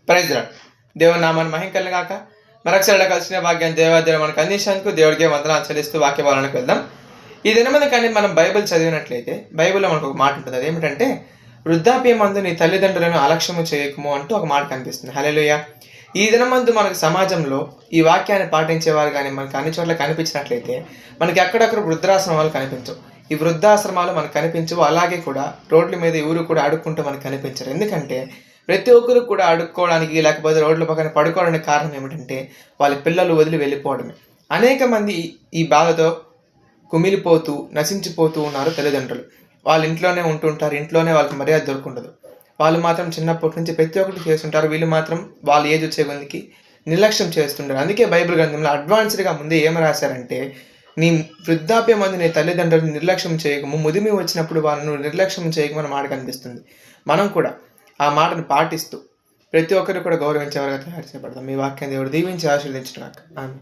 Praise lord. దేవుని నామాన్ని మహిమ గాక. మరొకసారి కలిసిన భాగ్యాన్ని దేవాదేవుడు మనకు అందించినందుకు దేవుడికి వందనాలు చెల్లిస్తూ వాక్య భావనకు వెళ్దాం. ఈ దినమందు కానీ మనం బైబిల్ చదివినట్లయితే బైబిల్లో మనకు ఒక మాట ఉంటుంది. అదేమిటంటే, వృద్ధాప్యమందు నీ తల్లిదండ్రులను అలక్ష్యము చేయకము అంటూ ఒక మాట కనిపిస్తుంది. హల్లెలూయా. ఈ దినమందు మనకు సమాజంలో ఈ వాక్యాన్ని పాటించేవారు కానీ మనకు అన్ని చోట్ల కనిపించినట్లయితే మనకి ఎక్కడక్కడ వృద్ధాశ్రమాలు కనిపించవు. ఈ వృద్ధాశ్రమాలు మనకు కనిపించవు. అలాగే కూడా రోడ్ల మీద ఎవరు కూడా అడుక్కుంటూ మనకు కనిపించరు. ఎందుకంటే ప్రతి ఒక్కరు కూడా అడుక్కోవడానికి లేకపోతే రోడ్ల పక్కన పడుకోవడానికి కారణం ఏమిటంటే వాళ్ళ పిల్లలు వదిలి వెళ్ళిపోవడమే. అనేక మంది ఈ బాధతో కుమిలిపోతూ నశించిపోతూ ఉన్నారు తల్లిదండ్రులు. వాళ్ళ ఇంట్లోనే ఉంటుంటారు. ఇంట్లోనే వాళ్ళకి మర్యాద దొరుకుండదు. వాళ్ళు మాత్రం చిన్నప్పటి నుంచి ప్రతి ఒక్కటి చేస్తుంటారు. వీళ్ళు మాత్రం వాళ్ళ ఏజ్ వచ్చే కొద్దికి నిర్లక్ష్యం చేస్తుంటారు. అందుకే బైబిల్ గ్రంథంలో అడ్వాన్స్డ్గా ముందే ఏమి రాశారంటే, నీ వృద్ధాప్యం మంది నీ తల్లిదండ్రులను నిర్లక్ష్యం చేయకము, ముదిమి వచ్చినప్పుడు వాళ్ళను నిర్లక్ష్యం చేయకమని మాట కనిపిస్తుంది. మనం కూడా ఆ మాటను పాటిస్తూ ప్రతి ఒక్కరు కూడా గౌరవించేవారుగా తయారు చేయబడతాం. మీ వాక్యం దేవుడు దీవించి ఆశీర్వదించుగాక. ఆమేన్.